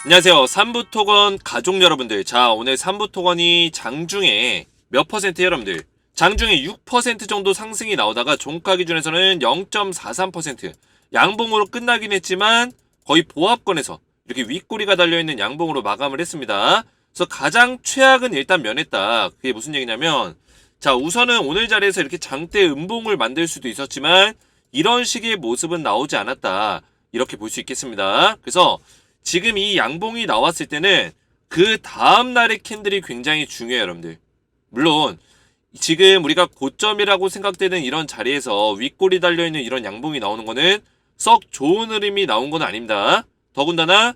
안녕하세요. 삼부토건 가족 여러분들. 자, 오늘 삼부토건이 장중에 몇 퍼센트 여러분들? 장중에 6% 정도 상승이 나오다가 종가 기준에서는 0.43% 양봉으로 끝나긴 했지만 거의 보합권에서 이렇게 윗꼬리가 달려있는 양봉으로 마감을 했습니다. 그래서 가장 최악은 일단 면했다. 그게 무슨 얘기냐면, 자, 우선은 오늘 자리에서 이렇게 장대 음봉을 만들 수도 있었지만 이런 식의 모습은 나오지 않았다. 이렇게 볼 수 있겠습니다. 그래서 지금 이 양봉이 나왔을 때는 그 다음날의 캔들이 굉장히 중요해요, 여러분들. 물론 지금 우리가 고점이라고 생각되는 이런 자리에서 윗골이 달려있는 이런 양봉이 나오는 거는 썩 좋은 흐름이 나온 건 아닙니다. 더군다나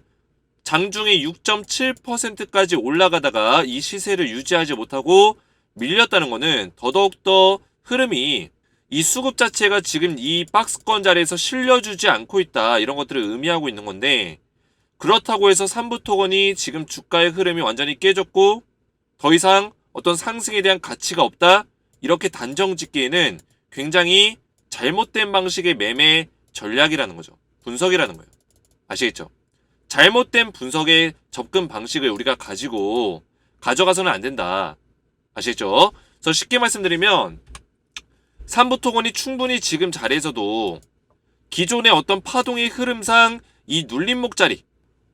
장중에 6.7%까지 올라가다가 이 시세를 유지하지 못하고 밀렸다는 거는 더더욱더 흐름이 이 수급 자체가 지금 이 박스권 자리에서 실려주지 않고 있다. 이런 것들을 의미하고 있는 건데, 그렇다고 해서 삼부토건이 지금 주가의 흐름이 완전히 깨졌고 더 이상 어떤 상승에 대한 가치가 없다, 이렇게 단정 짓기에는 굉장히 잘못된 방식의 매매 전략이라는 거죠. 분석이라는 거예요. 아시겠죠? 잘못된 분석의 접근 방식을 우리가 가져가서는 안 된다. 아시겠죠? 그래서 쉽게 말씀드리면 삼부토건이 충분히 지금 자리에서도 기존의 어떤 파동의 흐름상 이 눌림목 자리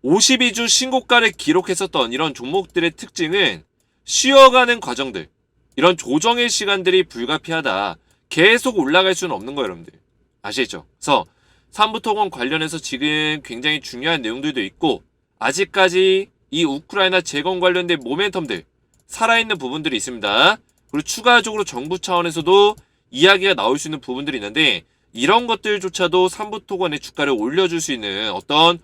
52주 신고가를 기록했었던 이런 종목들의 특징은 쉬어가는 과정들, 이런 조정의 시간들이 불가피하다. 계속 올라갈 수는 없는 거예요, 여러분들. 아시겠죠? 그래서 삼부토건 관련해서 지금 굉장히 중요한 내용들도 있고, 아직까지 이 우크라이나 재건 관련된 모멘텀들 살아있는 부분들이 있습니다. 그리고 추가적으로 정부 차원에서도 이야기가 나올 수 있는 부분들이 있는데, 이런 것들조차도 삼부토건의 주가를 올려줄 수 있는 어떤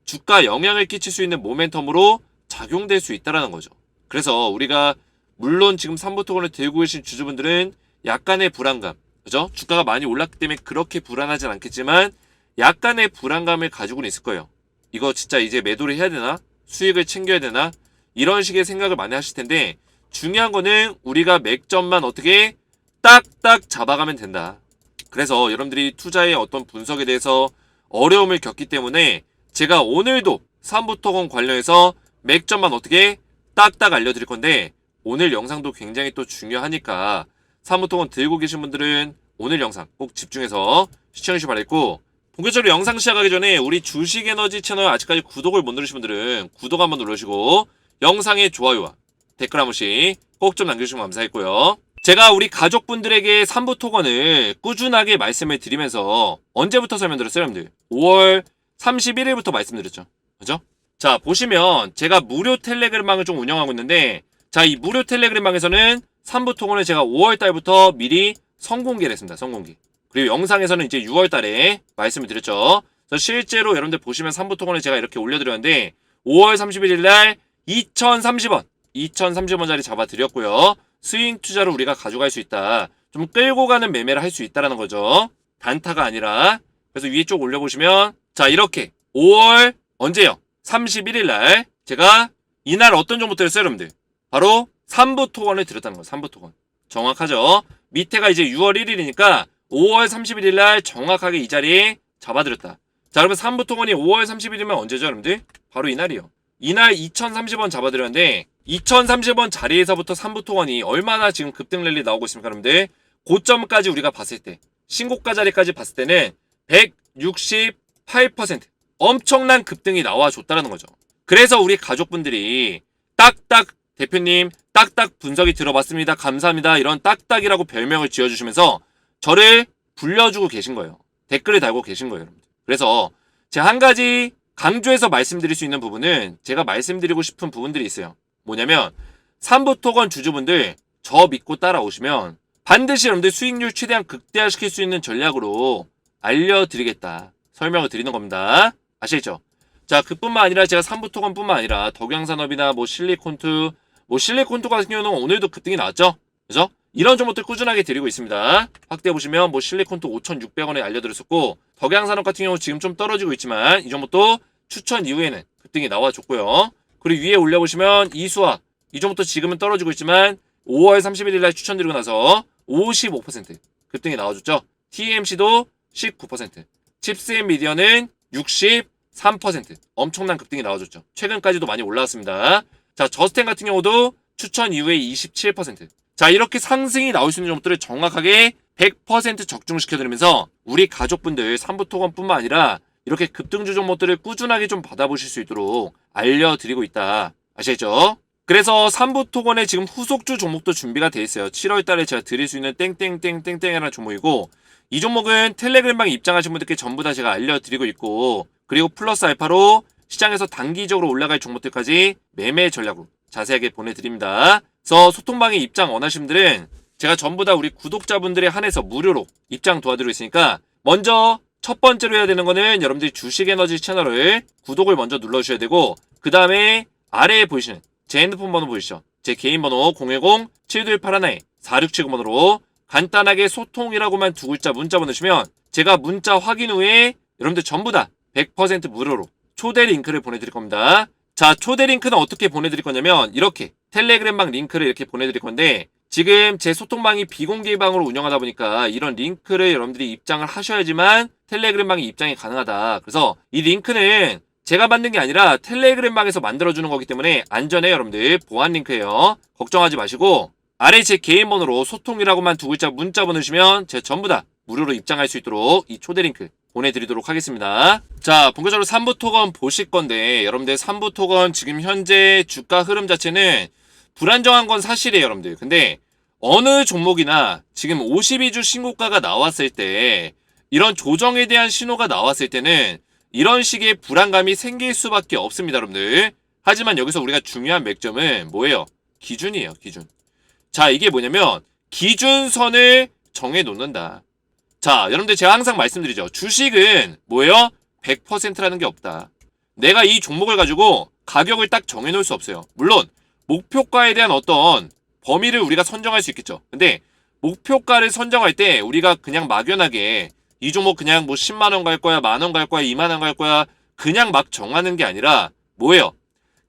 주가 영향을 끼칠 수 있는 모멘텀으로 작용될 수 있다는 거죠. 그래서 우리가 물론 지금 삼부토건을 들고 계신 주주분들은 약간의 불안감, 그죠? 주가가 많이 올랐기 때문에 그렇게 불안하진 않겠지만 약간의 불안감을 가지고는 있을 거예요. 이거 진짜 이제 매도를 해야 되나? 수익을 챙겨야 되나? 이런 식의 생각을 많이 하실 텐데, 중요한 거는 우리가 맥점만 어떻게 딱딱 잡아가면 된다. 그래서 여러분들이 투자의 어떤 분석에 대해서 어려움을 겪기 때문에 제가 오늘도 삼부토건 관련해서 맥점만 어떻게 딱딱 알려드릴 건데, 오늘 영상도 굉장히 또 중요하니까 삼부토건 들고 계신 분들은 오늘 영상 꼭 집중해서 시청해주시기 바라겠고, 본격적으로 영상 시작하기 전에 우리 주식에너지 채널 아직까지 구독을 못 누르신 분들은 구독 한번 눌러주시고 영상에 좋아요와 댓글 한 번씩 꼭 좀 남겨주시면 감사하겠고요. 제가 우리 가족분들에게 삼부토건을 꾸준하게 말씀을 드리면서 언제부터 설명드렸어요, 여러분들? 5월 31일부터 말씀드렸죠. 그죠? 자, 보시면 제가 무료 텔레그램방을 좀 운영하고 있는데, 자, 이 무료 텔레그램방에서는 삼부토건을 제가 5월 달부터 미리 선공개를 했습니다. 선공개. 그리고 영상에서는 이제 6월 달에 말씀을 드렸죠. 그래서 실제로 여러분들 보시면 삼부토건을 제가 이렇게 올려드렸는데 5월 31일 날 2030원짜리 잡아드렸고요. 스윙 투자로 우리가 가져갈 수 있다. 좀 끌고 가는 매매를 할 수 있다는 거죠. 단타가 아니라. 그래서 위에 쪽 올려보시면, 자, 이렇게 5월 언제요? 31일 날 제가 이날 어떤 정보 드렸어요, 여러분들? 바로 삼부토건을 드렸다는 거예요. 삼부토건. 정확하죠? 밑에가 이제 6월 1일이니까 5월 31일 날 정확하게 이 자리에 잡아드렸다. 자, 그러면 삼부토건이 5월 31일이면 언제죠, 여러분들? 바로 이날이요. 이날 2030원 잡아드렸는데 2030원 자리에서부터 삼부토건이 얼마나 지금 급등 랠리 나오고 있습니까, 여러분들? 고점까지 우리가 봤을 때, 신고가 자리까지 봤을 때는 168% 엄청난 급등이 나와줬다는 거죠. 그래서 우리 가족분들이 딱딱 대표님 딱딱 분석이 들어봤습니다. 감사합니다. 이런 딱딱이라고 별명을 지어주시면서 저를 불려주고 계신 거예요. 댓글을 달고 계신 거예요, 여러분들. 그래서 제가 한 가지 강조해서 말씀드릴 수 있는 부분은 제가 말씀드리고 싶은 부분들이 있어요. 뭐냐면 삼부토건 주주분들 저 믿고 따라오시면 반드시 여러분들 수익률 최대한 극대화시킬 수 있는 전략으로 알려드리겠다. 설명을 드리는 겁니다. 아시겠죠? 자, 그뿐만 아니라 제가 삼부토건뿐만 아니라 덕양산업이나 실리콘투 같은 경우는 오늘도 급등이 나왔죠? 그죠? 이런 종목들 꾸준하게 드리고 있습니다. 확대해보시면 실리콘투 5,600원에 알려드렸었고, 덕양산업 같은 경우 지금 좀 떨어지고 있지만 이 종목도 추천 이후에는 급등이 나와줬고요. 그리고 위에 올려보시면 이수학, 이 종목도 지금은 떨어지고 있지만 5월 31일 날 추천드리고 나서 55% 급등이 나와줬죠. TMC도 19%, 칩스앤미디어는 60, 3% 엄청난 급등이 나와줬죠. 최근까지도 많이 올라왔습니다. 자, 저스텐 같은 경우도 추천 이후에 27%. 자, 이렇게 상승이 나올 수 있는 종목들을 정확하게 100% 적중시켜드리면서 우리 가족분들 삼부토건뿐만 아니라 이렇게 급등주 종목들을 꾸준하게 좀 받아보실 수 있도록 알려드리고 있다. 아시겠죠? 그래서 삼부토건에 지금 후속주 종목도 준비가 돼 있어요. 7월 달에 제가 드릴 수 있는 땡땡땡땡땡이라는 종목이고, 이 종목은 텔레그램방에 입장하신 분들께 전부 다 제가 알려드리고 있고, 그리고 플러스 알파로 시장에서 단기적으로 올라갈 종목들까지 매매 전략으로 자세하게 보내드립니다. 그래서 소통방에 입장 원하시는 분들은 제가 전부 다 우리 구독자분들에 한해서 무료로 입장 도와드리고 있으니까, 먼저 첫 번째로 해야 되는 거는 여러분들이 주식에너지 채널을 구독을 먼저 눌러주셔야 되고, 그 다음에 아래에 보이시는 제 핸드폰 번호 보이시죠? 제 개인 번호 010-7281-4679번호로 간단하게 소통이라고만 두 글자 문자 보내주시면 제가 문자 확인 후에 여러분들 전부 다 100% 무료로 초대 링크를 보내드릴 겁니다. 자, 초대 링크는 어떻게 보내드릴 거냐면 이렇게 텔레그램방 링크를 이렇게 보내드릴 건데, 지금 제 소통방이 비공개방으로 운영하다 보니까 이런 링크를 여러분들이 입장을 하셔야지만 텔레그램방에 입장이 가능하다. 그래서 이 링크는 제가 만든 게 아니라 텔레그램방에서 만들어주는 거기 때문에 안전해. 여러분들 보안 링크예요. 걱정하지 마시고 아래 제 개인 번호로 소통이라고만 두 글자 문자 보내주시면 제가 전부 다 무료로 입장할 수 있도록 이 초대 링크 보내드리도록 하겠습니다. 자, 본격적으로 삼부토건 보실 건데, 여러분들 삼부토건 지금 현재 주가 흐름 자체는 불안정한 건 사실이에요, 여러분들. 근데 어느 종목이나 지금 52주 신고가가 나왔을 때, 이런 조정에 대한 신호가 나왔을 때는 이런 식의 불안감이 생길 수밖에 없습니다, 여러분들. 하지만 여기서 우리가 중요한 맥점은 뭐예요? 기준이에요, 기준. 자, 이게 뭐냐면 기준선을 정해 놓는다. 자, 여러분들 제가 항상 말씀드리죠. 주식은 뭐예요? 100%라는 게 없다. 내가 이 종목을 가지고 가격을 딱 정해 놓을 수 없어요. 물론 목표가에 대한 어떤 범위를 우리가 선정할 수 있겠죠. 근데 목표가를 선정할 때 우리가 그냥 막연하게 이 종목 그냥 뭐 10만원 갈 거야, 만원 갈 거야, 2만원 갈 거야, 그냥 막 정하는 게 아니라 뭐예요?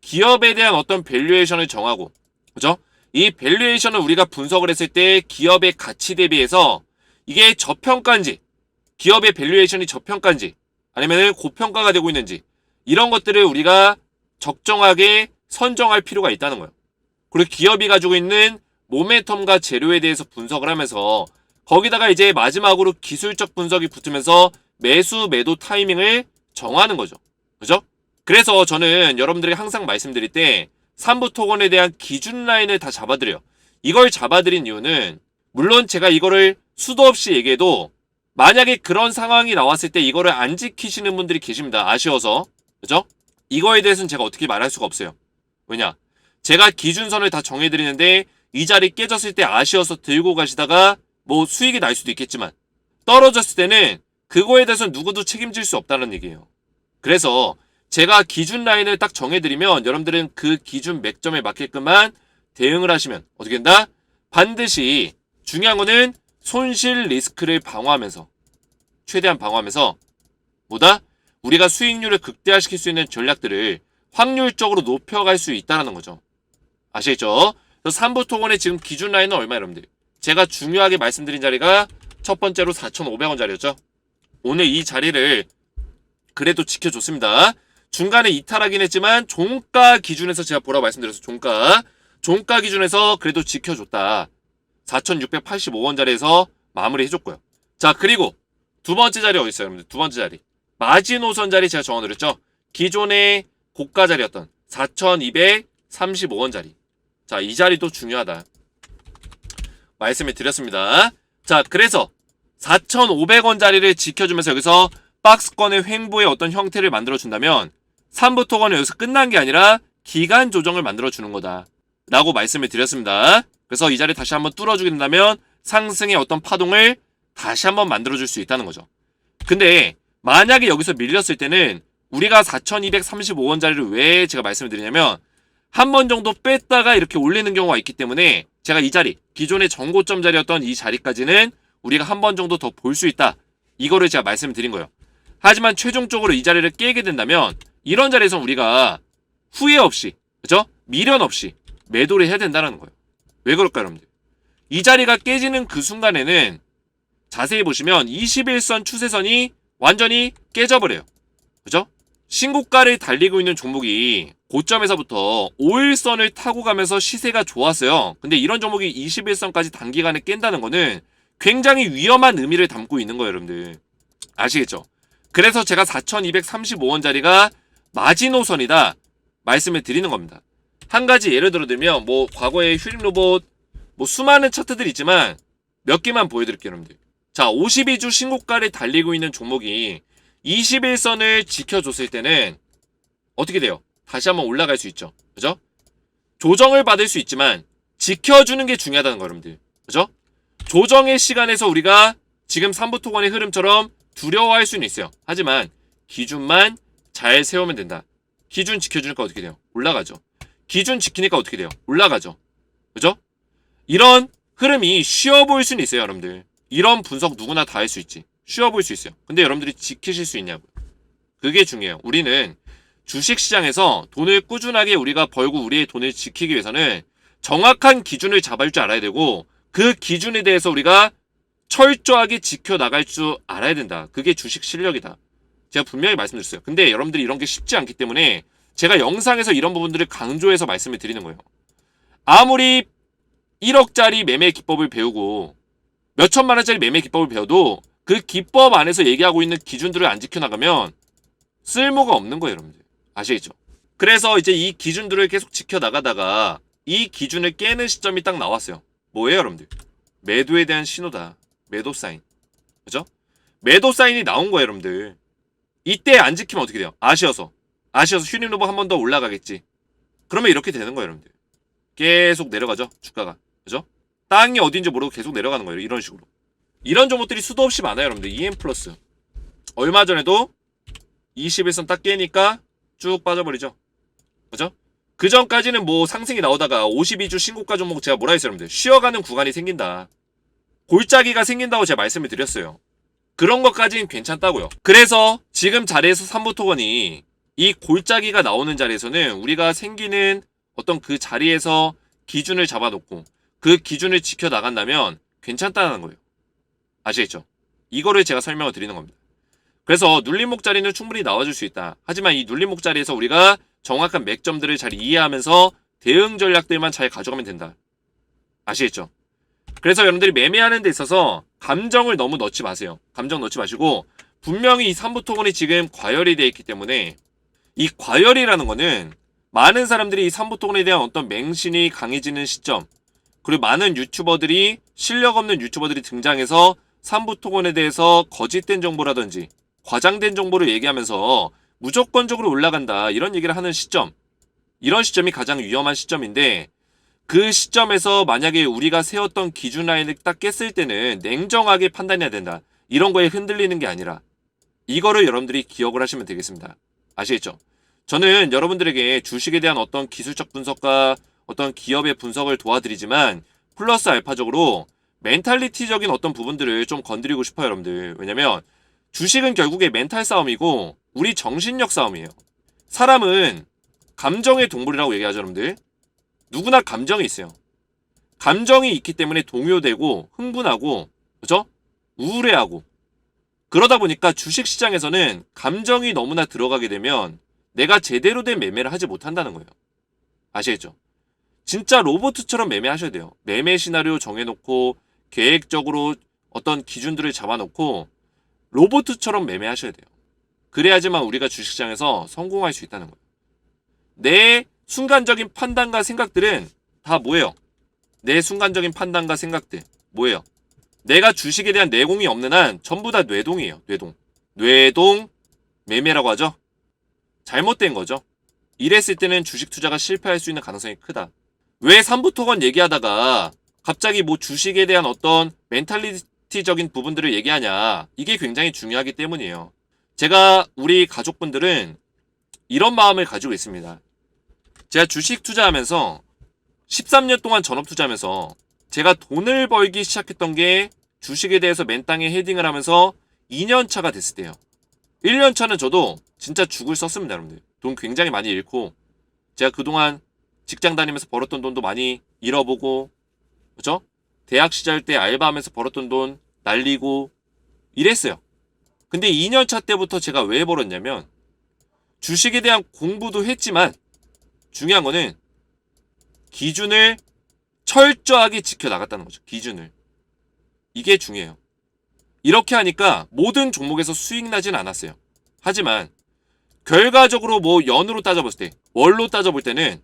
기업에 대한 어떤 밸류에이션을 정하고, 그죠? 이 밸류에이션을 우리가 분석을 했을 때 기업의 가치 대비해서 이게 저평가인지, 기업의 밸류에이션이 저평가인지, 아니면 고평가가 되고 있는지, 이런 것들을 우리가 적정하게 선정할 필요가 있다는 거예요. 그리고 기업이 가지고 있는 모멘텀과 재료에 대해서 분석을 하면서 거기다가 이제 마지막으로 기술적 분석이 붙으면서 매수 매도 타이밍을 정하는 거죠. 그죠? 그래서 저는 여러분들이 항상 말씀드릴 때 삼부토건에 대한 기준 라인을 다 잡아드려요. 이걸 잡아드린 이유는 물론 제가 이거를 수도 없이 얘기해도 만약에 그런 상황이 나왔을 때 이거를 안 지키시는 분들이 계십니다. 아쉬워서. 그죠? 이거에 대해서는 제가 어떻게 말할 수가 없어요. 왜냐? 제가 기준선을 다 정해드리는데 이 자리 깨졌을 때 아쉬워서 들고 가시다가 뭐 수익이 날 수도 있겠지만 떨어졌을 때는 그거에 대해서는 누구도 책임질 수 없다는 얘기예요. 그래서 제가 기준 라인을 딱 정해드리면 여러분들은 그 기준 맥점에 맞게끔만 대응을 하시면 어떻게 된다? 반드시 중요한 거는 손실 리스크를 방어하면서, 최대한 방어하면서 뭐다? 우리가 수익률을 극대화시킬 수 있는 전략들을 확률적으로 높여갈 수 있다는 거죠. 아시겠죠? 그래서 삼부토건의 지금 기준 라인은 얼마 여러분들? 제가 중요하게 말씀드린 자리가 첫 번째로 4,500원 자리였죠. 오늘 이 자리를 그래도 지켜줬습니다. 중간에 이탈하긴 했지만 종가 기준에서 제가 뭐라고 말씀드렸어요. 종가 기준에서 그래도 지켜줬다. 4,685원 자리에서 마무리 해줬고요. 자, 그리고 두 번째 자리 어디 있어요, 여러분들? 두 번째 자리 마지노선 자리 제가 정해드렸죠. 기존의 고가 자리였던 4,235원 자리. 자, 이 자리도 중요하다 말씀을 드렸습니다. 자, 그래서 4,500원 자리를 지켜주면서 여기서 박스권의 횡보의 어떤 형태를 만들어준다면 삼부토건은 여기서 끝난 게 아니라 기간 조정을 만들어주는 거다 라고 말씀을 드렸습니다. 그래서 이 자리 다시 한번 뚫어주게 된다면 상승의 어떤 파동을 다시 한번 만들어줄 수 있다는 거죠. 근데 만약에 여기서 밀렸을 때는 우리가 4,235원 자리를 왜 제가 말씀을 드리냐면 한 번 정도 뺐다가 이렇게 올리는 경우가 있기 때문에 제가 이 자리, 기존의 정고점 자리였던 이 자리까지는 우리가 한 번 정도 더 볼 수 있다. 이거를 제가 말씀을 드린 거예요. 하지만 최종적으로 이 자리를 깨게 된다면 이런 자리에서 우리가 후회 없이, 그죠? 미련 없이 매도를 해야 된다는 거예요. 왜 그럴까요, 여러분들? 이 자리가 깨지는 그 순간에는 자세히 보시면 21선 추세선이 완전히 깨져버려요. 그죠? 신고가를 달리고 있는 종목이 고점에서부터 5일선을 타고 가면서 시세가 좋았어요. 근데 이런 종목이 21선까지 단기간에 깬다는 거는 굉장히 위험한 의미를 담고 있는 거예요, 여러분들. 아시겠죠? 그래서 제가 4,235원짜리가 마지노선이다 말씀을 드리는 겁니다. 한 가지 예를 들면 뭐 과거에 휴림로봇 뭐 수많은 차트들이 있지만 몇 개만 보여드릴게요, 여러분들. 자, 52주 신고가를 달리고 있는 종목이 21선을 지켜줬을 때는 어떻게 돼요? 다시 한번 올라갈 수 있죠. 그죠? 조정을 받을 수 있지만 지켜주는 게 중요하다는 거, 여러분들. 그죠? 조정의 시간에서 우리가 지금 3부 토건의 흐름처럼 두려워할 수는 있어요. 하지만 기준만 잘 세우면 된다. 기준 지켜주니까 어떻게 돼요? 올라가죠. 기준 지키니까 어떻게 돼요? 올라가죠. 그죠? 이런 흐름이 쉬워 보일 수는 있어요, 여러분들. 이런 분석 누구나 다 할 수 있지. 쉬워 보일 수 있어요. 근데 여러분들이 지키실 수 있냐고요. 그게 중요해요. 우리는 주식시장에서 돈을 꾸준하게 우리가 벌고 우리의 돈을 지키기 위해서는 정확한 기준을 잡을 줄 알아야 되고 그 기준에 대해서 우리가 철저하게 지켜나갈 줄 알아야 된다. 그게 주식 실력이다. 제가 분명히 말씀드렸어요. 근데 여러분들이 이런 게 쉽지 않기 때문에 제가 영상에서 이런 부분들을 강조해서 말씀을 드리는 거예요. 아무리 1억짜리 매매 기법을 배우고 몇 천만 원짜리 매매 기법을 배워도 그 기법 안에서 얘기하고 있는 기준들을 안 지켜나가면 쓸모가 없는 거예요, 여러분들. 아시겠죠? 그래서 이제 이 기준들을 계속 지켜나가다가 이 기준을 깨는 시점이 딱 나왔어요. 뭐예요, 여러분들? 매도에 대한 신호다. 매도 사인. 그죠? 매도 사인이 나온 거예요, 여러분들. 이때 안 지키면 어떻게 돼요? 아쉬워서 휴림로버 한 번 더 올라가겠지. 그러면 이렇게 되는 거예요, 여러분들. 계속 내려가죠, 주가가. 그죠? 땅이 어딘지 모르고 계속 내려가는 거예요, 이런 식으로. 이런 종목들이 수도 없이 많아요, 여러분들. EM 플러스. 얼마 전에도 21선 딱 깨니까 쭉 빠져버리죠. 그죠? 그 전까지는 뭐 상승이 나오다가 52주 신고가 종목 제가 뭐라 했어요, 여러분들? 쉬어가는 구간이 생긴다. 골짜기가 생긴다고 제가 말씀을 드렸어요. 그런 것까지는 괜찮다고요. 그래서 지금 자리에서 3부 토건이 이 골짜기가 나오는 자리에서는 우리가 생기는 어떤 그 자리에서 기준을 잡아놓고 그 기준을 지켜나간다면 괜찮다는 거예요. 아시겠죠? 이거를 제가 설명을 드리는 겁니다. 그래서 눌림목 자리는 충분히 나와줄 수 있다. 하지만 이 눌림목 자리에서 우리가 정확한 맥점들을 잘 이해하면서 대응 전략들만 잘 가져가면 된다. 아시겠죠? 그래서 여러분들이 매매하는 데 있어서 감정을 너무 넣지 마세요. 감정 넣지 마시고 분명히 이 3부 토건이 지금 과열이 되어 있기 때문에 이 과열이라는 거는 많은 사람들이 이 3부 토건에 대한 어떤 맹신이 강해지는 시점, 그리고 많은 유튜버들이 실력 없는 유튜버들이 등장해서 3부 토건에 대해서 거짓된 정보라든지 과장된 정보를 얘기하면서 무조건적으로 올라간다 이런 얘기를 하는 시점, 이런 시점이 가장 위험한 시점인데 그 시점에서 만약에 우리가 세웠던 기준 라인을 딱 깼을 때는 냉정하게 판단해야 된다. 이런 거에 흔들리는 게 아니라 이거를 여러분들이 기억을 하시면 되겠습니다. 아시겠죠? 저는 여러분들에게 주식에 대한 어떤 기술적 분석과 어떤 기업의 분석을 도와드리지만 플러스 알파적으로 멘탈리티적인 어떤 부분들을 좀 건드리고 싶어요, 여러분들. 왜냐면 주식은 결국에 멘탈 싸움이고 우리 정신력 싸움이에요. 사람은 감정의 동물이라고 얘기하죠, 여러분들. 누구나 감정이 있어요. 감정이 있기 때문에 동요되고 흥분하고, 그죠? 우울해하고. 그러다 보니까 주식시장에서는 감정이 너무나 들어가게 되면 내가 제대로 된 매매를 하지 못한다는 거예요. 아시겠죠? 진짜 로봇처럼 매매하셔야 돼요. 매매 시나리오 정해놓고 계획적으로 어떤 기준들을 잡아놓고 로봇처럼 매매하셔야 돼요. 그래야지만 우리가 주식시장에서 성공할 수 있다는 거예요. 내 순간적인 판단과 생각들은 다 뭐예요? 내 순간적인 판단과 생각들 뭐예요? 내가 주식에 대한 내공이 없는 한 전부 다 뇌동이에요. 뇌동 매매라고 하죠. 잘못된 거죠. 이랬을 때는 주식 투자가 실패할 수 있는 가능성이 크다. 왜 3부 토건 얘기하다가 갑자기 뭐 주식에 대한 어떤 멘탈리티적인 부분들을 얘기하냐. 이게 굉장히 중요하기 때문이에요. 제가 우리 가족분들은 이런 마음을 가지고 있습니다. 제가 주식 투자하면서 13년 동안 전업 투자하면서 제가 돈을 벌기 시작했던 게 주식에 대해서 맨땅에 헤딩을 하면서 2년 차가 됐을 때요. 1년 차는 저도 진짜 죽을 썼습니다, 여러분들. 돈 굉장히 많이 잃고 제가 그동안 직장 다니면서 벌었던 돈도 많이 잃어보고, 그죠? 대학 시절 때 알바하면서 벌었던 돈 날리고 이랬어요. 근데 2년 차 때부터 제가 왜 벌었냐면 주식에 대한 공부도 했지만 중요한 거는 기준을 철저하게 지켜나갔다는 거죠. 기준을. 이게 중요해요. 이렇게 하니까 모든 종목에서 수익 나진 않았어요. 하지만 결과적으로 뭐 연으로 따져볼 때, 월로 따져볼 때는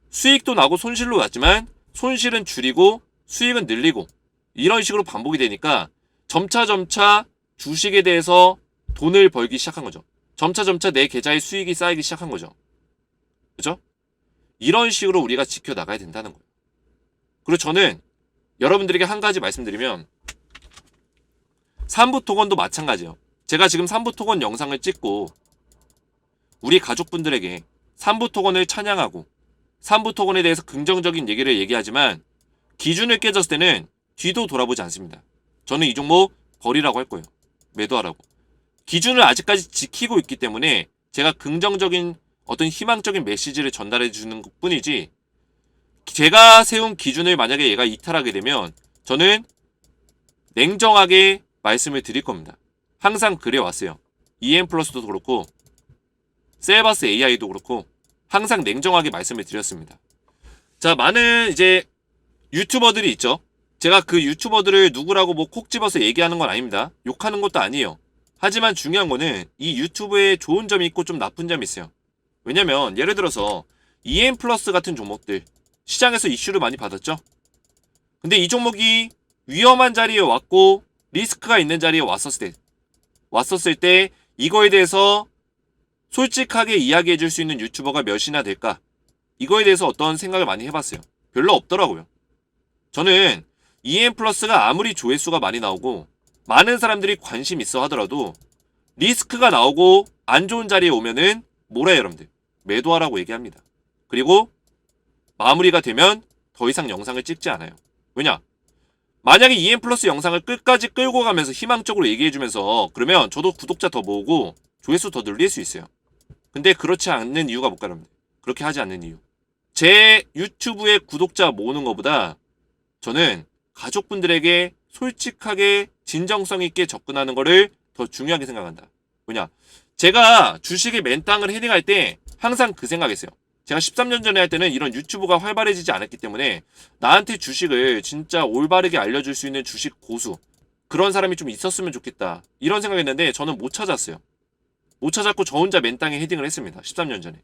수익도 나고 손실도 났지만 손실은 줄이고 수익은 늘리고 이런 식으로 반복이 되니까 점차 주식에 대해서 돈을 벌기 시작한 거죠. 점차 내 계좌에 수익이 쌓이기 시작한 거죠. 그죠? 이런 식으로 우리가 지켜나가야 된다는 거예요. 그리고 저는 여러분들에게 한 가지 말씀드리면 삼부토건도 마찬가지예요. 제가 지금 삼부토건 영상을 찍고 우리 가족분들에게 삼부토건을 찬양하고 삼부토건에 대해서 긍정적인 얘기를 얘기하지만 기준을 깨졌을 때는 뒤도 돌아보지 않습니다. 저는 이 종목 버리라고 할 거예요. 매도하라고. 기준을 아직까지 지키고 있기 때문에 제가 긍정적인 어떤 희망적인 메시지를 전달해 주는 것 뿐이지 제가 세운 기준을 만약에 얘가 이탈하게 되면 저는 냉정하게 말씀을 드릴 겁니다. 항상 그래왔어요. EM 플러스도 그렇고 셀바스 AI도 그렇고 항상 냉정하게 말씀을 드렸습니다. 자, 많은 이제 유튜버들이 있죠. 제가 그 유튜버들을 누구라고 뭐 콕 집어서 얘기하는 건 아닙니다. 욕하는 것도 아니에요. 하지만 중요한 거는 이 유튜브에 좋은 점이 있고 좀 나쁜 점이 있어요. 왜냐면 예를 들어서 EM 플러스 같은 종목들 시장에서 이슈를 많이 받았죠. 근데 이 종목이 위험한 자리에 왔고 리스크가 있는 자리에 왔었을 때 이거에 대해서 솔직하게 이야기해 줄 수 있는 유튜버가 몇이나 될까? 이거에 대해서 어떤 생각을 많이 해봤어요. 별로 없더라고요. 저는 EM 플러스가 아무리 조회수가 많이 나오고 많은 사람들이 관심 있어 하더라도 리스크가 나오고 안 좋은 자리에 오면은 뭐라 여러분들 매도하라고 얘기합니다. 그리고 마무리가 되면 더 이상 영상을 찍지 않아요. 왜냐? 만약에 EM 플러스 영상을 끝까지 끌고 가면서 희망적으로 얘기해주면서 그러면 저도 구독자 더 모으고 조회수 더 늘릴 수 있어요. 근데 그렇지 않는 이유가 뭘까 여러분들? 그렇게 하지 않는 이유. 제 유튜브에 구독자 모으는 것보다 저는 가족분들에게 솔직하게 진정성 있게 접근하는 거를 더 중요하게 생각한다. 뭐냐? 제가 주식의 맨땅을 헤딩할 때 항상 그 생각했어요. 제가 13년 전에 할 때는 이런 유튜브가 활발해지지 않았기 때문에 나한테 주식을 진짜 올바르게 알려줄 수 있는 주식 고수 그런 사람이 좀 있었으면 좋겠다. 이런 생각했는데 저는 못 찾았어요. 못 찾았고 저 혼자 맨땅에 헤딩을 했습니다. 13년 전에.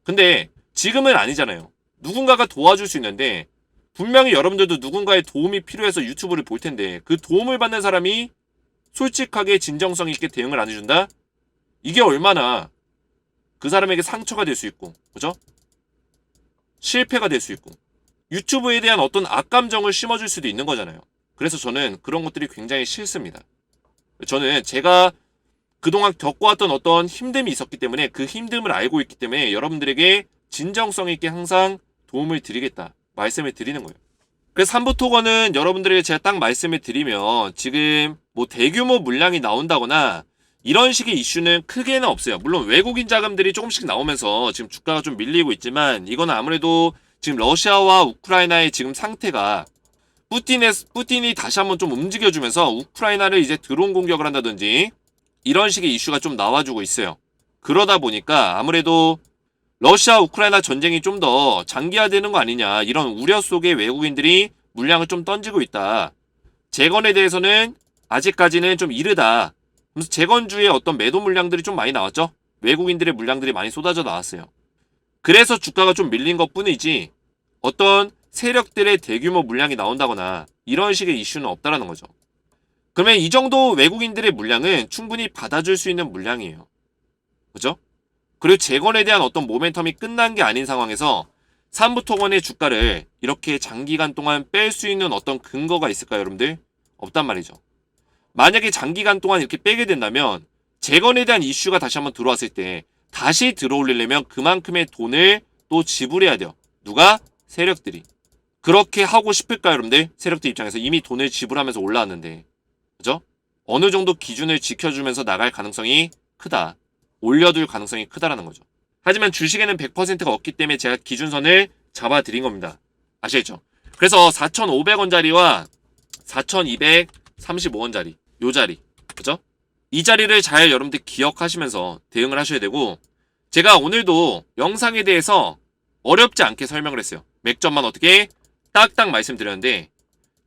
근데 지금은 아니잖아요. 누군가가 도와줄 수 있는데 분명히 여러분들도 누군가의 도움이 필요해서 유튜브를 볼 텐데 그 도움을 받는 사람이 솔직하게 진정성 있게 대응을 안 해준다? 이게 얼마나 그 사람에게 상처가 될 수 있고 그죠? 실패가 될 수 있고 유튜브에 대한 어떤 악감정을 심어줄 수도 있는 거잖아요. 그래서 저는 그런 것들이 굉장히 싫습니다. 저는 제가 그동안 겪어왔던 어떤 힘듦이 있었기 때문에 그 힘듦을 알고 있기 때문에 여러분들에게 진정성 있게 항상 도움을 드리겠다 말씀을 드리는 거예요. 그래서 삼부토건은 여러분들에게 제가 딱 말씀을 드리면 지금 뭐 대규모 물량이 나온다거나 이런 식의 이슈는 크게는 없어요. 물론 외국인 자금들이 조금씩 나오면서 지금 주가가 좀 밀리고 있지만 이거는 아무래도 지금 러시아와 우크라이나의 지금 상태가 푸틴이 다시 한번 좀 움직여주면서 우크라이나를 이제 드론 공격을 한다든지 이런 식의 이슈가 좀 나와주고 있어요. 그러다 보니까 아무래도 러시아 우크라이나 전쟁이 좀 더 장기화되는 거 아니냐 이런 우려 속에 외국인들이 물량을 좀 던지고 있다. 재건에 대해서는 아직까지는 좀 이르다. 그래서 재건주의 어떤 매도 물량들이 좀 많이 나왔죠. 외국인들의 물량들이 많이 쏟아져 나왔어요. 그래서 주가가 좀 밀린 것 뿐이지 어떤 세력들의 대규모 물량이 나온다거나 이런 식의 이슈는 없다라는 거죠. 그러면 이 정도 외국인들의 물량은 충분히 받아줄 수 있는 물량이에요. 그죠? 그리고 재건에 대한 어떤 모멘텀이 끝난 게 아닌 상황에서 삼부토건의 주가를 이렇게 장기간 동안 뺄 수 있는 어떤 근거가 있을까요, 여러분들? 없단 말이죠. 만약에 장기간 동안 이렇게 빼게 된다면 재건에 대한 이슈가 다시 한번 들어왔을 때 다시 들어올리려면 그만큼의 돈을 또 지불해야 돼요. 누가? 세력들이. 그렇게 하고 싶을까요, 여러분들? 세력들 입장에서 이미 돈을 지불하면서 올라왔는데. 그죠? 어느 정도 기준을 지켜주면서 나갈 가능성이 크다. 올려둘 가능성이 크다라는 거죠. 하지만 주식에는 100%가 없기 때문에 제가 기준선을 잡아드린 겁니다. 아시겠죠? 그래서 4,500원짜리와 4,235원짜리 요 자리. 그죠? 이 자리를 잘 여러분들 기억하시면서 대응을 하셔야 되고 제가 오늘도 영상에 대해서 어렵지 않게 설명을 했어요. 맥점만 어떻게 딱딱 말씀드렸는데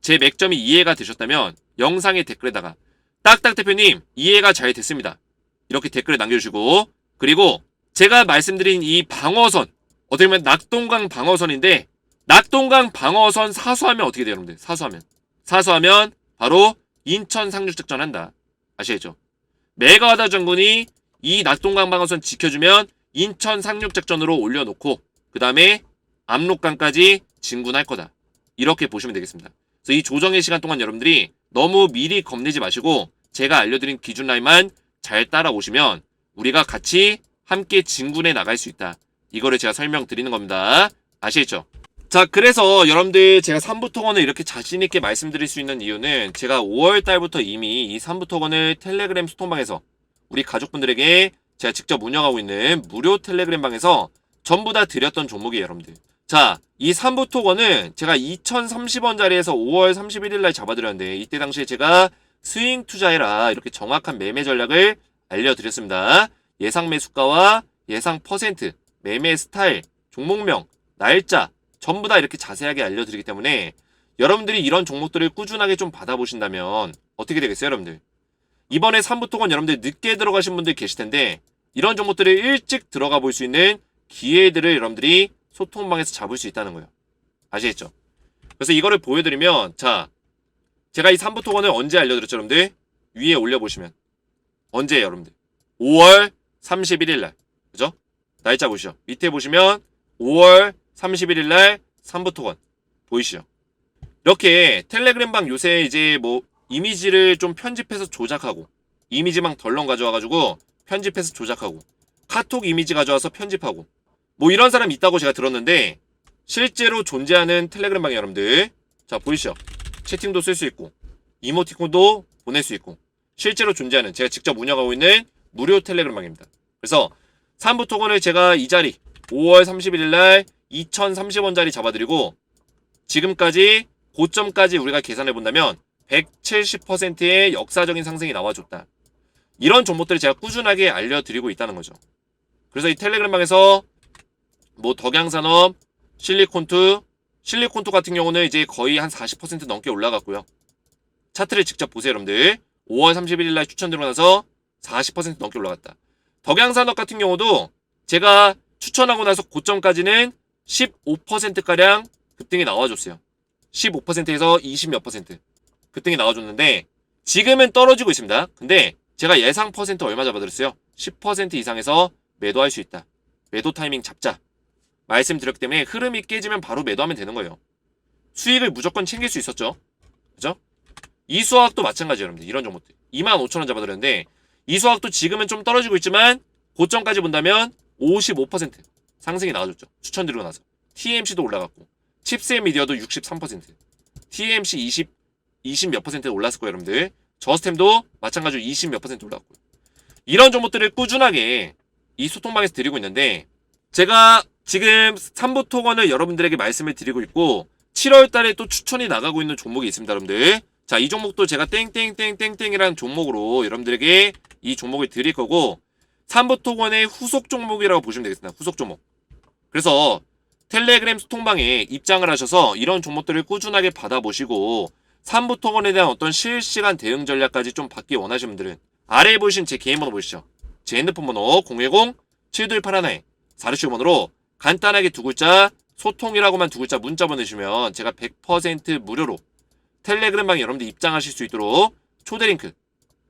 제 맥점이 이해가 되셨다면 영상의 댓글에다가 딱딱 대표님 이해가 잘 됐습니다. 이렇게 댓글을 남겨주시고, 그리고 제가 말씀드린 이 방어선, 어떻게 보면 낙동강 방어선인데 낙동강 방어선 사수하면 어떻게 돼요 여러분들? 사수하면 바로 인천 상륙작전 한다. 아시겠죠? 메가와다 장군이 이 낙동강 방어선 지켜주면 인천 상륙작전으로 올려놓고 그 다음에 압록강까지 진군할 거다. 이렇게 보시면 되겠습니다. 그래서 이 조정의 시간 동안 여러분들이 너무 미리 겁내지 마시고 제가 알려드린 기준 라인만 잘 따라오시면 우리가 같이 함께 진군해 나갈 수 있다. 이거를 제가 설명드리는 겁니다. 아시겠죠? 자, 그래서 여러분들 제가 3부 토건을 이렇게 자신있게 말씀드릴 수 있는 이유는 제가 5월달부터 이미 이 3부 토건을 텔레그램 소통방에서 우리 가족분들에게 제가 직접 운영하고 있는 무료 텔레그램 방에서 전부 다 드렸던 종목이에요 여러분들. 자, 이 3부 토건은 제가 2030원짜리에서 5월 31일날 잡아드렸는데 이때 당시에 제가 스윙 투자해라 이렇게 정확한 매매 전략을 알려드렸습니다. 예상 매수가와 예상 퍼센트, 매매 스타일, 종목명, 날짜 전부 다 이렇게 자세하게 알려드리기 때문에 여러분들이 이런 종목들을 꾸준하게 좀 받아보신다면 어떻게 되겠어요 여러분들? 이번에 3부 토건 여러분들 늦게 들어가신 분들 계실 텐데 이런 종목들을 일찍 들어가 볼 수 있는 기회들을 여러분들이 소통방에서 잡을 수 있다는 거예요. 아시겠죠? 그래서 이거를 보여드리면, 자, 제가 이 3부 토건을 언제 알려드렸죠 여러분들? 위에 올려보시면 언제예요 여러분들? 5월 31일날 그죠? 날짜 보시죠. 밑에 보시면 5월 31일날 3부 토건 보이시죠? 이렇게 텔레그램 방 요새 이제 뭐 이미지를 좀 편집해서 조작하고 이미지만 덜렁 가져와가지고 편집해서 조작하고 카톡 이미지 가져와서 편집하고 뭐 이런 사람 있다고 제가 들었는데 실제로 존재하는 텔레그램 방에 여러분들 자 보이시죠? 채팅도 쓸 수 있고 이모티콘도 보낼 수 있고 실제로 존재하는 제가 직접 운영하고 있는 무료 텔레그램 방입니다. 그래서 3부 토건을 제가 이 자리 5월 31일날 2030원짜리 잡아드리고 지금까지 고점까지 우리가 계산해 본다면 170%의 역사적인 상승이 나와줬다. 이런 종목들을 제가 꾸준하게 알려드리고 있다는 거죠. 그래서 이 텔레그램 방에서 뭐 덕양산업, 실리콘투 같은 경우는 이제 거의 한 40% 넘게 올라갔고요. 차트를 직접 보세요 여러분들. 5월 31일날 추천드리고 나서 40% 넘게 올라갔다. 덕양산업 같은 경우도 제가 추천하고 나서 고점까지는 15%가량 급등이 나와줬어요. 15%에서 20 몇 퍼센트 급등이 나와줬는데 지금은 떨어지고 있습니다. 근데 제가 예상 퍼센트 얼마 잡아드렸어요? 10% 이상에서 매도할 수 있다. 매도 타이밍 잡자. 말씀드렸기 때문에 흐름이 깨지면 바로 매도하면 되는 거예요. 수익을 무조건 챙길 수 있었죠. 그죠? 이수화학도 마찬가지예요 여러분들. 이런 종목들 25,000원 잡아드렸는데 이수화학도 지금은 좀 떨어지고 있지만 고점까지 본다면 55% 상승이 나와줬죠. 추천드리고 나서 TMC도 올라갔고 칩스앤 미디어도 63% TMC 20 몇 퍼센트 올랐을 거예요 여러분들. 저스템도 마찬가지로 20 몇 퍼센트 올랐고요. 이런 종목들을 꾸준하게 이 소통방에서 드리고 있는데 제가 지금 3부 토건을 여러분들에게 말씀을 드리고 있고 7월 달에 또 추천이 나가고 있는 종목이 있습니다 여러분들. 자, 이 종목도 제가 땡땡땡땡땡이라는 종목으로 여러분들에게 이 종목을 드릴 거고 3부 토건의 후속 종목이라고 보시면 되겠습니다. 후속 종목. 그래서 텔레그램 소통방에 입장을 하셔서 이런 종목들을 꾸준하게 받아보시고 3부 토건에 대한 어떤 실시간 대응 전략까지 좀 받기 원하시는 분들은 아래에 보이신 제 개인 번호 보시죠. 제 핸드폰 번호 010-7281-46번으로 간단하게 두 글자 소통이라고만 두 글자 문자 보내주시면 제가 100% 무료로 텔레그램 방에 여러분들 입장하실 수 있도록 초대링크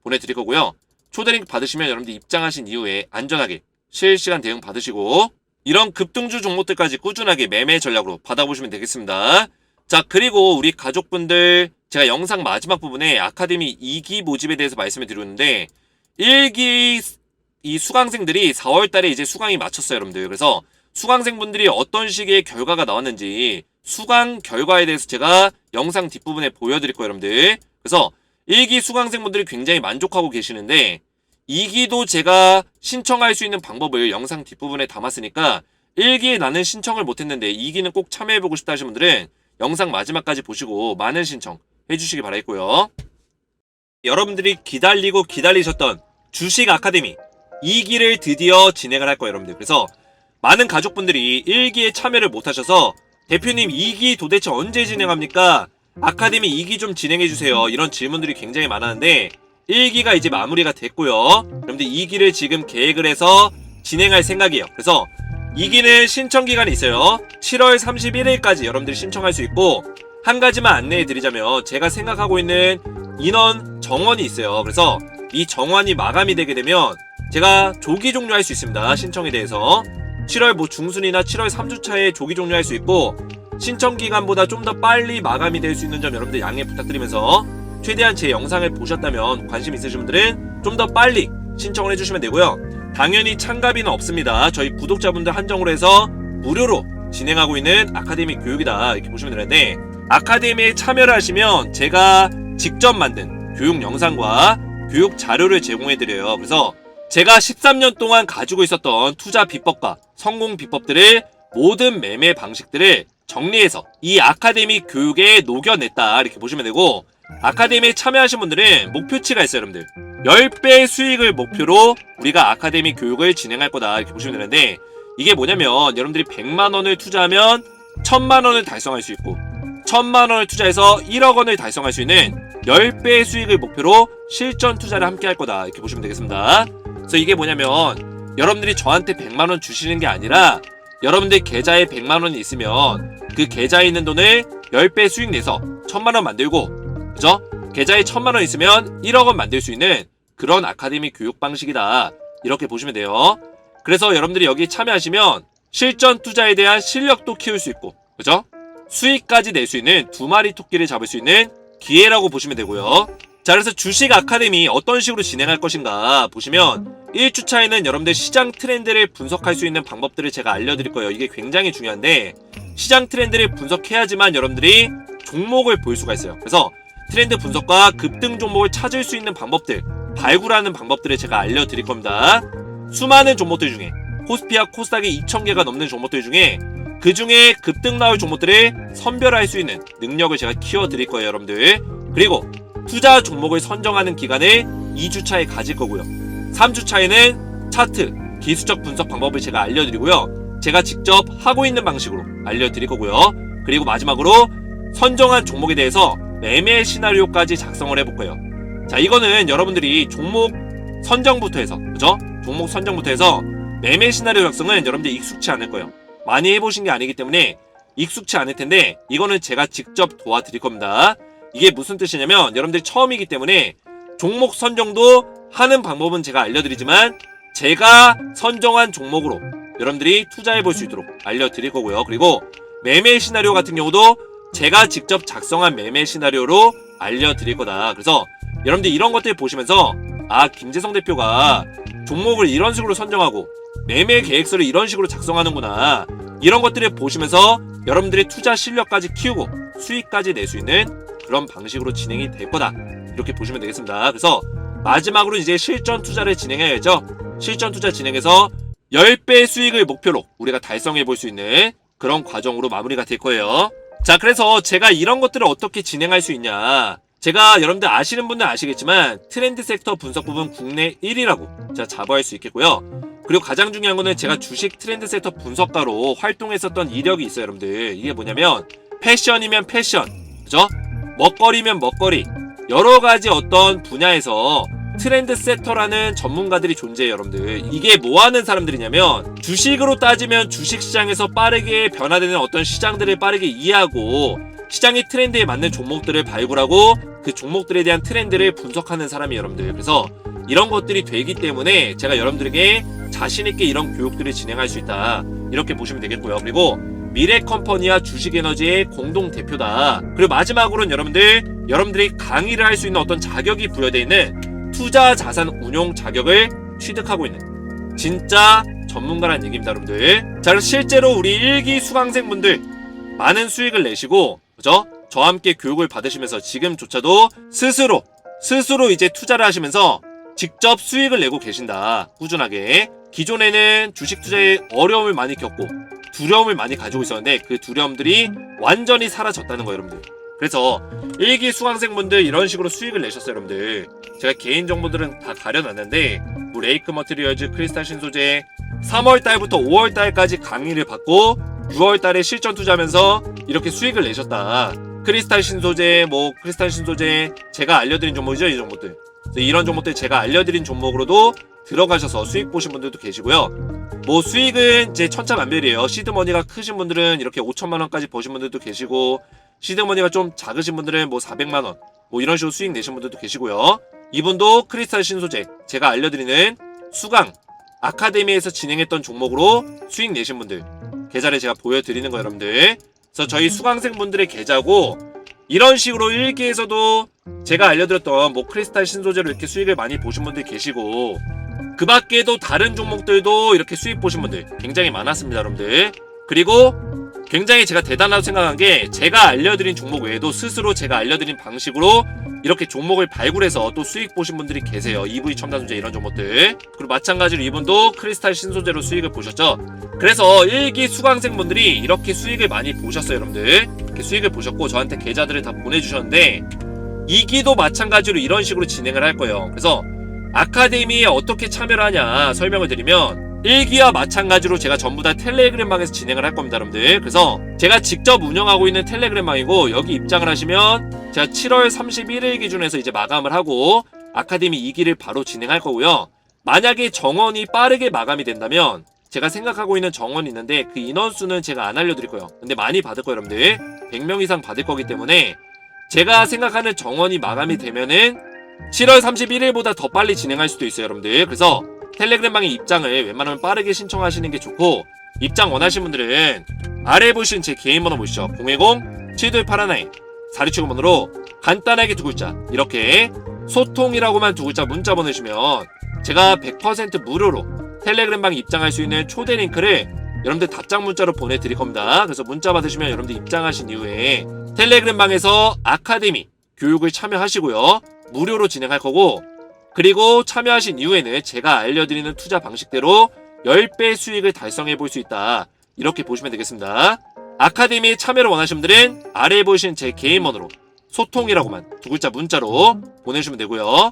보내드릴 거고요. 초대링크 받으시면 여러분들 입장하신 이후에 안전하게 실시간 대응 받으시고 이런 급등주 종목들까지 꾸준하게 매매 전략으로 받아보시면 되겠습니다. 자, 그리고 우리 가족분들 제가 영상 마지막 부분에 아카데미 2기 모집에 대해서 말씀을 드렸는데 1기 이 수강생들이 4월달에 이제 수강이 마쳤어요 여러분들. 그래서 수강생분들이 어떤 식의 결과가 나왔는지 수강 결과에 대해서 제가 영상 뒷부분에 보여드릴 거예요 여러분들. 그래서 1기 수강생분들이 굉장히 만족하고 계시는데 2기도 제가 신청할 수 있는 방법을 영상 뒷부분에 담았으니까 1기에 나는 신청을 못했는데 2기는 꼭 참여해보고 싶다 하시는 분들은 영상 마지막까지 보시고 많은 신청 해주시기 바라겠고요. 여러분들이 기다리고 기다리셨던 주식 아카데미 2기를 드디어 진행을 할 거예요, 여러분들. 그래서 많은 가족분들이 1기에 참여를 못하셔서 대표님 2기 도대체 언제 진행합니까? 아카데미 2기 좀 진행해주세요. 이런 질문들이 굉장히 많았는데 1기가 이제 마무리가 됐고요. 여러분들 2기를 지금 계획을 해서 진행할 생각이에요. 그래서 2기는 신청 기간이 있어요. 7월 31일까지 여러분들이 신청할 수 있고, 한 가지만 안내해 드리자면 제가 생각하고 있는 인원 정원이 있어요. 그래서 이 정원이 마감이 되게 되면 제가 조기 종료할 수 있습니다. 신청에 대해서 7월 뭐 중순이나 7월 3주차에 조기 종료할 수 있고, 신청 기간보다 좀 더 빨리 마감이 될 수 있는 점 여러분들 양해 부탁드리면서, 최대한 제 영상을 보셨다면 관심 있으신 분들은 좀 더 빨리 신청을 해주시면 되고요. 당연히 참가비는 없습니다. 저희 구독자분들 한정으로 해서 무료로 진행하고 있는 아카데미 교육이다, 이렇게 보시면 되는데, 아카데미에 참여를 하시면 제가 직접 만든 교육 영상과 교육 자료를 제공해드려요. 그래서 제가 13년 동안 가지고 있었던 투자 비법과 성공 비법들을, 모든 매매 방식들을 정리해서 이 아카데미 교육에 녹여냈다, 이렇게 보시면 되고, 아카데미에 참여하신 분들은 목표치가 있어요, 여러분들. 10배 수익을 목표로 우리가 아카데미 교육을 진행할 거다, 이렇게 보시면 되는데, 이게 뭐냐면 여러분들이 100만원을 투자하면 1000만원을 달성할 수 있고, 1000만원을 투자해서 1억원을 달성할 수 있는 10배의 수익을 목표로 실전 투자를 함께 할 거다, 이렇게 보시면 되겠습니다. 그래서 이게 뭐냐면 여러분들이 저한테 100만원 주시는 게 아니라, 여러분들 계좌에 100만원이 있으면 그 계좌에 있는 돈을 10배 수익 내서 1000만원 만들고, 그죠? 계좌에 1000만원 있으면 1억원 만들 수 있는 그런 아카데미 교육 방식이다, 이렇게 보시면 돼요. 그래서 여러분들이 여기 참여하시면 실전 투자에 대한 실력도 키울 수 있고, 그죠? 수익까지 낼 수 있는 2마리 토끼를 잡을 수 있는 기회라고 보시면 되고요. 자, 그래서 주식 아카데미 어떤 식으로 진행할 것인가 보시면, 1주차에는 여러분들 시장 트렌드를 분석할 수 있는 방법들을 제가 알려드릴 거예요. 이게 굉장히 중요한데, 시장 트렌드를 분석해야지만 여러분들이 종목을 볼 수가 있어요. 그래서 트렌드 분석과 급등 종목을 찾을 수 있는 방법들, 발굴하는 방법들을 제가 알려드릴 겁니다. 수많은 종목들 중에, 코스피와 코스닥이 2000개가 넘는 종목들 중에 그 중에 급등 나올 종목들을 선별할 수 있는 능력을 제가 키워드릴 거예요, 여러분들. 그리고 투자 종목을 선정하는 기간을 2주차에 가질 거고요. 3주차에는 차트, 기술적 분석 방법을 제가 알려드리고요. 제가 직접 하고 있는 방식으로 알려드릴 거고요. 그리고 마지막으로 선정한 종목에 대해서 매매 시나리오까지 작성을 해볼 거예요. 자, 이거는 여러분들이 종목 선정부터 해서, 그죠? 종목 선정부터 해서 매매 시나리오 작성은 여러분들 익숙치 않을 거예요. 많이 해보신 게 아니기 때문에 익숙치 않을 텐데, 이거는 제가 직접 도와드릴 겁니다. 이게 무슨 뜻이냐면, 여러분들이 처음이기 때문에 종목 선정도 하는 방법은 제가 알려드리지만, 제가 선정한 종목으로 여러분들이 투자해볼 수 있도록 알려드릴 거고요. 그리고 매매 시나리오 같은 경우도 제가 직접 작성한 매매 시나리오로 알려드릴 거다. 그래서 여러분들 이런 것들 보시면서, 아, 김재성 대표가 종목을 이런 식으로 선정하고 매매 계획서를 이런 식으로 작성하는구나, 이런 것들을 보시면서 여러분들의 투자 실력까지 키우고 수익까지 낼 수 있는 그런 방식으로 진행이 될 거다, 이렇게 보시면 되겠습니다. 그래서 마지막으로 이제 실전 투자를 진행해야죠. 실전 투자 진행해서 10배 수익을 목표로 우리가 달성해 볼 수 있는 그런 과정으로 마무리가 될 거예요. 자, 그래서 제가 이런 것들을 어떻게 진행할 수 있냐, 제가 여러분들 아시는 분들 아시겠지만 트렌드 섹터 분석 부분 국내 1위라고 제가 자부할 수 있겠고요. 그리고 가장 중요한 거는 제가 주식 트렌드 섹터 분석가로 활동했었던 이력이 있어요, 여러분들. 이게 뭐냐면, 패션이면 패션, 그죠? 먹거리면 먹거리, 여러 가지 어떤 분야에서 트렌드 세터라는 전문가들이 존재해요, 여러분들. 이게 뭐 하는 사람들이냐면, 주식으로 따지면 주식시장에서 빠르게 변화되는 어떤 시장들을 빠르게 이해하고, 시장의 트렌드에 맞는 종목들을 발굴하고 그 종목들에 대한 트렌드를 분석하는 사람이 여러분들. 그래서 이런 것들이 되기 때문에 제가 여러분들에게 자신있게 이런 교육들을 진행할 수 있다, 이렇게 보시면 되겠고요. 그리고 미래컴퍼니와 주식에너지의 공동대표다. 그리고 마지막으로는 여러분들이 강의를 할 수 있는 어떤 자격이 부여되어 있는 투자 자산 운용 자격을 취득하고 있는 진짜 전문가라는 얘기입니다, 여러분들. 자, 그래서 실제로 우리 1기 수강생분들 많은 수익을 내시고, 그죠? 저와 함께 교육을 받으시면서 지금조차도 스스로 이제 투자를 하시면서 직접 수익을 내고 계신다, 꾸준하게. 기존에는 주식 투자에 어려움을 많이 겪고 두려움을 많이 가지고 있었는데, 그 두려움들이 완전히 사라졌다는 거예요, 여러분들. 그래서 1기 수강생분들 이런 식으로 수익을 내셨어요 여러분들. 제가 개인 정보들은 다 가려놨는데 뭐 레이크 머티리얼즈, 크리스탈 신소재 3월달부터 5월달까지 강의를 받고 6월달에 실전 투자하면서 이렇게 수익을 내셨다. 크리스탈 신소재, 뭐 크리스탈 신소재 제가 알려드린 종목이죠, 이 종목들. 그래서 이런 종목들 제가 알려드린 종목으로도 들어가셔서 수익 보신 분들도 계시고요. 뭐 수익은 이제 천차만별이에요. 시드머니가 크신 분들은 이렇게 5천만 원까지 버신 분들도 계시고, 시드머니가 좀 작으신 분들은 뭐 400만 원, 뭐 이런 식으로 수익 내신 분들도 계시고요. 이분도 크리스탈 신소재 제가 알려드리는 수강 아카데미에서 진행했던 종목으로 수익 내신 분들 계좌를 제가 보여드리는 거예요 여러분들. 그래서 저희 수강생분들의 계좌고, 이런 식으로 1기에서도 제가 알려드렸던 뭐 크리스탈 신소재로 이렇게 수익을 많이 보신 분들 계시고, 그 밖에도 다른 종목들도 이렇게 수익 보신 분들 굉장히 많았습니다 여러분들. 그리고 굉장히 제가 대단하다고 생각한 게, 제가 알려드린 종목 외에도 스스로 제가 알려드린 방식으로 이렇게 종목을 발굴해서 또 수익 보신 분들이 계세요. EV 첨단 소재 이런 종목들. 그리고 마찬가지로 이분도 크리스탈 신소재로 수익을 보셨죠. 그래서 1기 수강생분들이 이렇게 수익을 많이 보셨어요 여러분들. 이렇게 수익을 보셨고 저한테 계좌들을 다 보내주셨는데, 2기도 마찬가지로 이런 식으로 진행을 할 거예요. 그래서 아카데미에 어떻게 참여를 하냐 설명을 드리면, 1기와 마찬가지로 제가 전부 다 텔레그램방에서 진행을 할 겁니다 여러분들. 그래서 제가 직접 운영하고 있는 텔레그램방이고, 여기 입장을 하시면 제가 7월 31일 기준에서 이제 마감을 하고 아카데미 2기를 바로 진행할 거고요. 만약에 정원이 빠르게 마감이 된다면 제가 생각하고 있는 정원이 있는데, 그 인원수는 제가 안 알려드릴 거예요. 근데 많이 받을 거예요 여러분들. 100명 이상 받을 거기 때문에 제가 생각하는 정원이 마감이 되면은 7월 31일보다 더 빨리 진행할 수도 있어요 여러분들. 그래서 텔레그램방에 입장을 웬만하면 빠르게 신청하시는 게 좋고, 입장 원하시는 분들은 아래에 보시는 제 개인 번호 보시죠. 010-7281-4679번호로 간단하게 두 글자, 이렇게 소통이라고만 두 글자 문자 보내주시면 제가 100% 무료로 텔레그램방에 입장할 수 있는 초대 링크를 여러분들 답장 문자로 보내드릴 겁니다. 그래서 문자 받으시면 여러분들 입장하신 이후에 텔레그램방에서 아카데미 교육을 참여하시고요. 무료로 진행할 거고, 그리고 참여하신 이후에는 제가 알려드리는 투자 방식대로 10배 수익을 달성해 볼 수 있다. 이렇게 보시면 되겠습니다. 아카데미에 참여를 원하시는 분들은 아래에 보이신 제 개인 번호로 소통이라고만 두 글자 문자로 보내주시면 되고요.